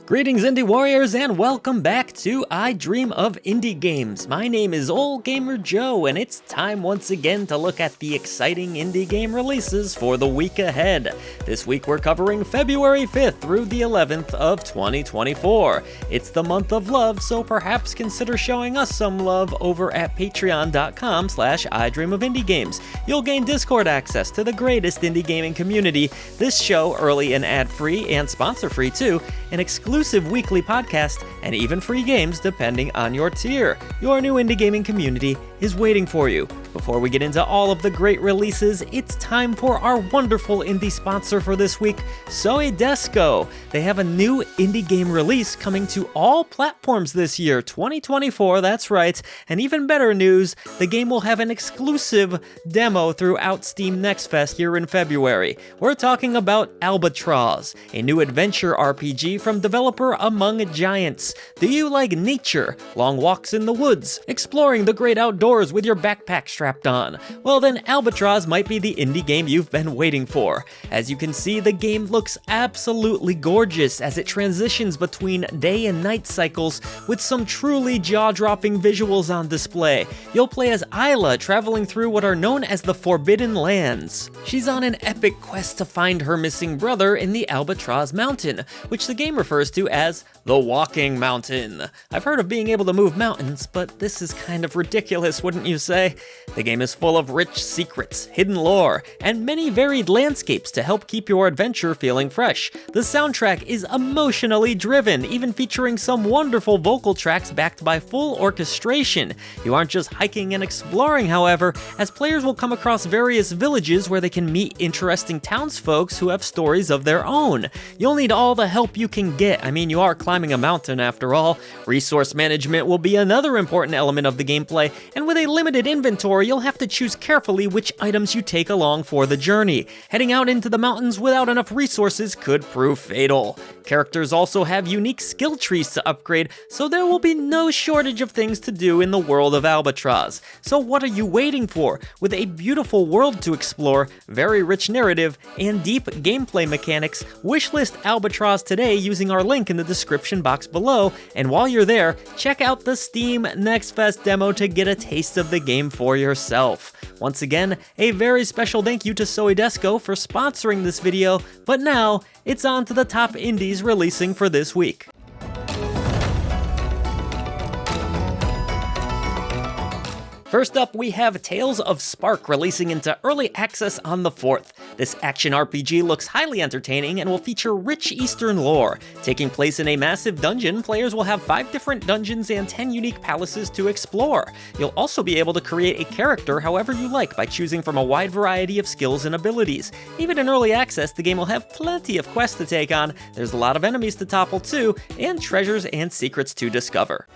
Greetings Indie Warriors and welcome back to I Dream of Indie Games. My name is Ol Gamer Joe and it's time once again to look at the exciting indie game releases for the week ahead. This week we're covering February 5th through the 11th of 2024. It's the month of love, so perhaps consider showing us some love over at patreon.com/idreamofindiegames. You'll gain Discord access to the greatest indie gaming community, this show early and ad-free and sponsor-free too, an exclusive weekly podcast, and even free games depending on your tier. Your new indie gaming community is waiting for you. Before we get into all of the great releases, it's time for our wonderful indie sponsor for this week, Soedesco. They have a new indie game release coming to all platforms this year, 2024, that's right. And even better news, the game will have an exclusive demo throughout Steam Next Fest here in February. We're talking about Albatroz, a new adventure RPG from developer Among Giants. Do you like nature, long walks in the woods, exploring the great outdoors with your backpack strapped on? Well then, Albatroz might be the indie game you've been waiting for. As you can see, the game looks absolutely gorgeous as it transitions between day and night cycles with some truly jaw-dropping visuals on display. You'll play as Isla, traveling through what are known as the Forbidden Lands. She's on an epic quest to find her missing brother in the Albatroz Mountain, which the game refers to as the Walking Mountain. I've heard of being able to move mountains, but this is kind of ridiculous, wouldn't you say? The game is full of rich secrets, hidden lore, and many varied landscapes to help keep your adventure feeling fresh. The soundtrack is emotionally driven, even featuring some wonderful vocal tracks backed by full orchestration. You aren't just hiking and exploring, however, as players will come across various villages where they can meet interesting townsfolk who have stories of their own. You'll need all the help you can get. I mean, you are climbing a mountain after all. Resource management will be another important element of the gameplay, and with a limited inventory, you'll have to choose carefully which items you take along for the journey. Heading out into the mountains without enough resources could prove fatal. Characters also have unique skill trees to upgrade, so there will be no shortage of things to do in the world of Albatroz. So what are you waiting for? With a beautiful world to explore, very rich narrative, and deep gameplay mechanics, wishlist Albatroz today using our link in the description box below, and while you're there, check out the Steam Next Fest demo to get a taste of the game for yourself. Once again, a very special thank you to Soedesco for sponsoring this video, but now, it's on to the top indies releasing for this week. First up, we have Tales of Spark releasing into early access on the 4th. This action RPG looks highly entertaining and will feature rich Eastern lore. Taking place in a massive dungeon, players will have 5 different dungeons and 10 unique palaces to explore. You'll also be able to create a character however you like by choosing from a wide variety of skills and abilities. Even in early access, the game will have plenty of quests to take on, there's a lot of enemies to topple too, and treasures and secrets to discover.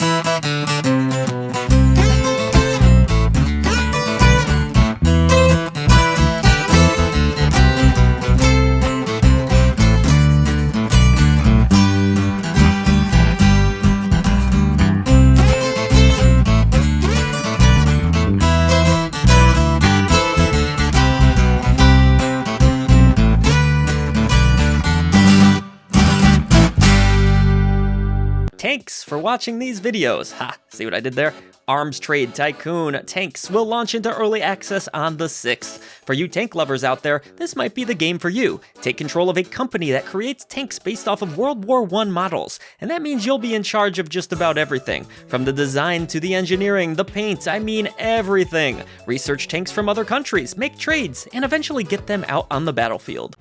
Thanks for watching these videos. Ha, see what I did there? Arms Trade Tycoon Tanks will launch into early access on the 6th. For you tank lovers out there, this might be the game for you. Take control of a company that creates tanks based off of World War I models, and that means you'll be in charge of just about everything. From the design to the engineering, the paint, I mean everything. Research tanks from other countries, make trades, and eventually get them out on the battlefield.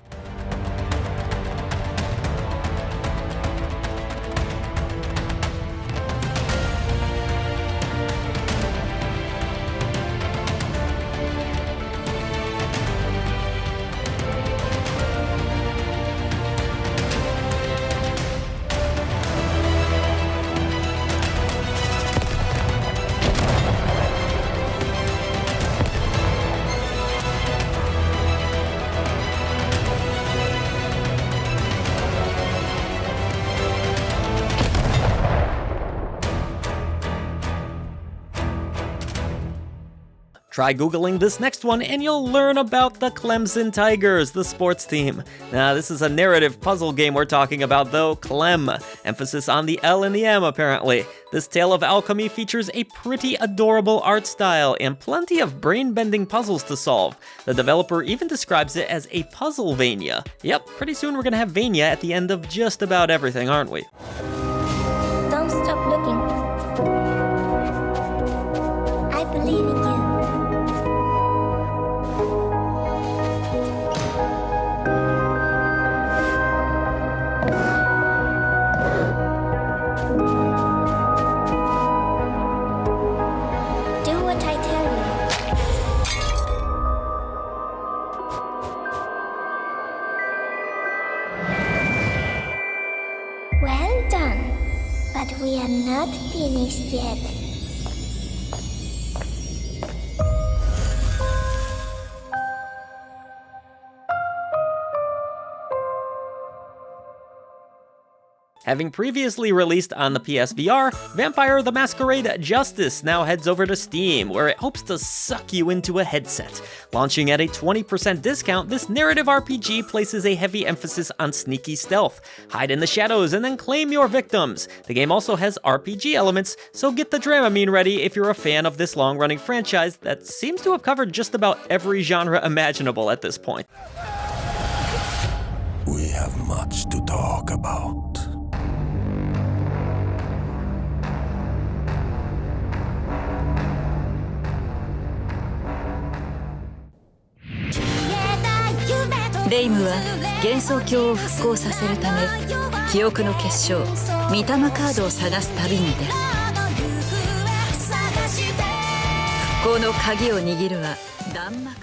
Try Googling this next one and you'll learn about the Clemson Tigers, the sports team. Now, this is a narrative puzzle game we're talking about though, Clem. Emphasis on the L and the M apparently. This tale of alchemy features a pretty adorable art style and plenty of brain-bending puzzles to solve. The developer even describes it as a puzzle-vania. Yep, pretty soon we're gonna have Vania at the end of just about everything, aren't we? Don't stop looking. I believe in you. Do what I tell you. Well done. But we are not finished yet. Having previously released on the PSVR, Vampire the Masquerade Justice now heads over to Steam, where it hopes to suck you into a headset. Launching at a 20% discount, this narrative RPG places a heavy emphasis on sneaky stealth. Hide in the shadows and then claim your victims. The game also has RPG elements, so get the Dramamine ready if you're a fan of this long-running franchise that seems to have covered just about every genre imaginable at this point. We have much to talk about.レイムは幻想郷を復興させるため記憶の結晶御霊カードを探す旅に出る。復興の鍵を握るは弾幕。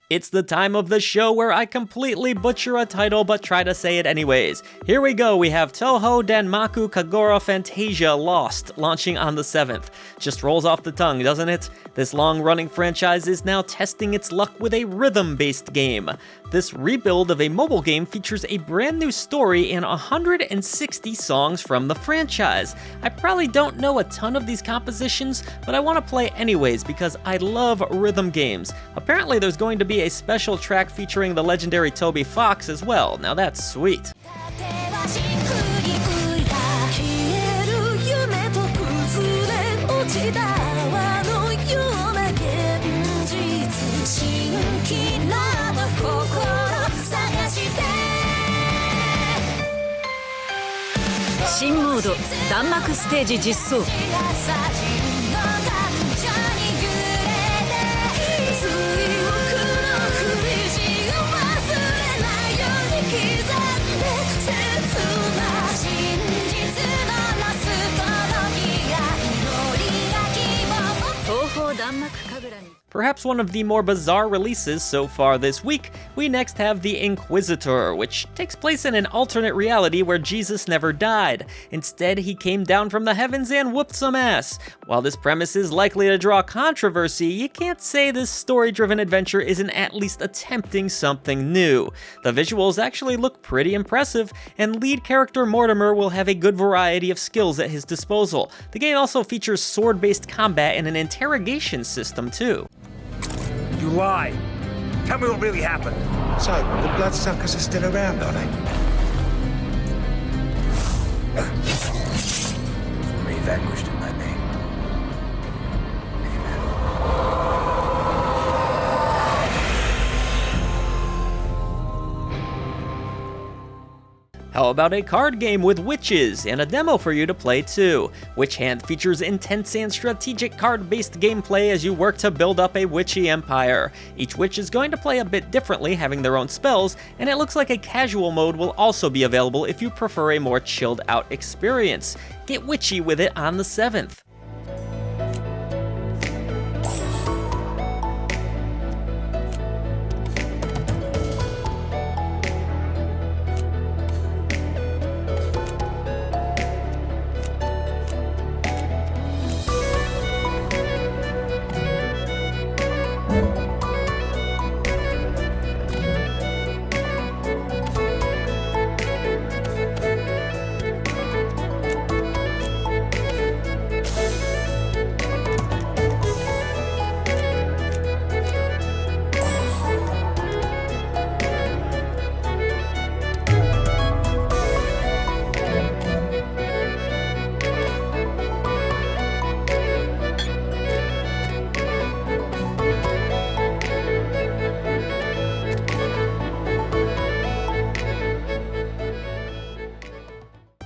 It's the time of the show where I completely butcher a title but try to say it anyways. Here we go, we have Touhou, Danmaku, Kagura, Phantasia, Lost, launching on the 7th. Just rolls off the tongue, doesn't it? This long-running franchise is now testing its luck with a rhythm-based game. This rebuild of a mobile game features a brand new story and 160 songs from the franchise. I probably don't know a ton of these compositions, but I want to play anyways because I love rhythm games. Apparently there's going to be a special track featuring the legendary Toby Fox as well. Now that's sweet.新モード弾幕ステージ実装。Perhaps one of the more bizarre releases so far this week, we next have the Inquisitor, which takes place in an alternate reality where Jesus never died. Instead, he came down from the heavens and whooped some ass. While this premise is likely to draw controversy, you can't say this story-driven adventure isn't at least attempting something new. The visuals actually look pretty impressive, and lead character Mortimer will have a good variety of skills at his disposal. The game also features sword-based combat and an interrogation system too. You lie. Tell me what really happened. So, the bloodsuckers are still around, are they? For me, vanquished in my name. Amen. How about a card game with witches and a demo for you to play too? WitchHand features intense and strategic card-based gameplay as you work to build up a witchy empire. Each witch is going to play a bit differently, having their own spells, and it looks like a casual mode will also be available if you prefer a more chilled out experience. Get witchy with it on the 7th.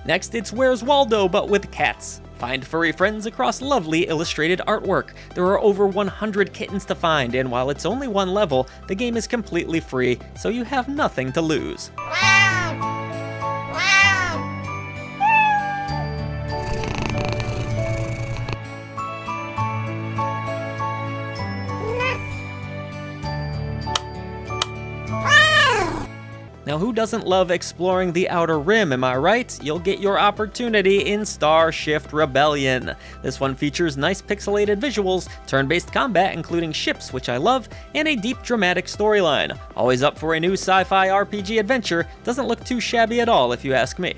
Next, it's Where's Waldo, but with cats. Find furry friends across lovely illustrated artwork. There are over 100 kittens to find, and while it's only one level, the game is completely free, so you have nothing to lose. Now, who doesn't love exploring the Outer Rim, am I right? You'll get your opportunity in Starshift Rebellion. This one features nice pixelated visuals, turn-based combat including ships, which I love, and a deep dramatic storyline. Always up for a new sci-fi RPG adventure, doesn't look too shabby at all if you ask me.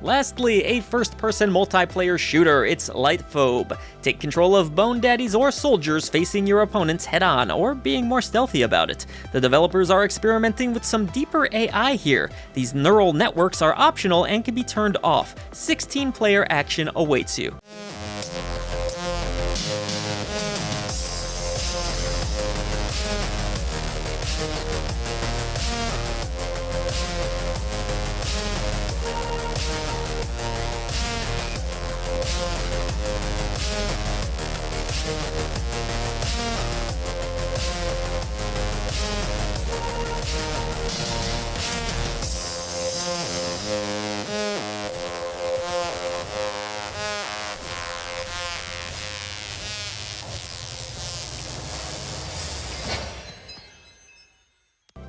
Lastly, a first-person multiplayer shooter, it's Lightphobe. Take control of bone daddies or soldiers facing your opponents head-on, or being more stealthy about it. The developers are experimenting with some deeper AI here. These neural networks are optional and can be turned off. 16-player action awaits you.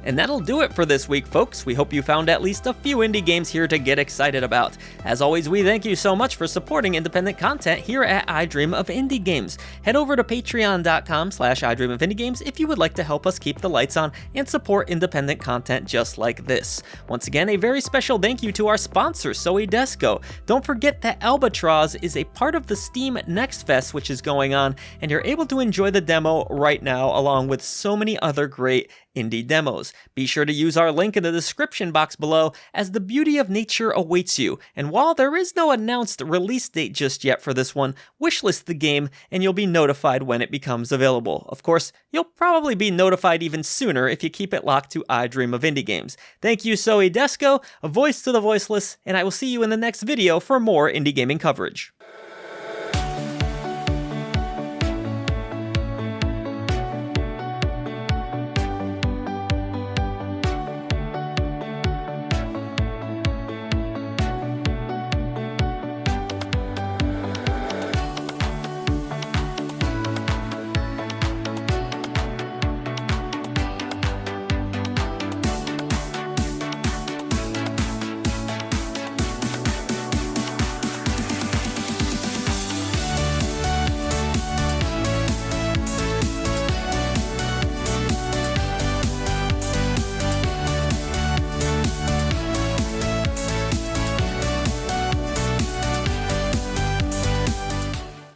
And that'll do it for this week, folks. We hope you found at least a few indie games here to get excited about. As always, we thank you so much for supporting independent content here at I Dream of Indie Games. Head over to patreon.com/idreamofindiegames if you would like to help us keep the lights on and support independent content just like this. Once again, a very special thank you to our sponsor, Soy Desco. Don't forget that Albatroz is a part of the Steam Next Fest, which is going on, and you're able to enjoy the demo right now along with so many other great indie demos. Be sure to use our link in the description box below, as the beauty of nature awaits you. And while there is no announced release date just yet for this one, wishlist the game and you'll be notified when it becomes available. Of course, you'll probably be notified even sooner if you keep it locked to I Dream of Indie Games. Thank you, Soy Desco, a voice to the voiceless, and I will see you in the next video for more indie gaming coverage.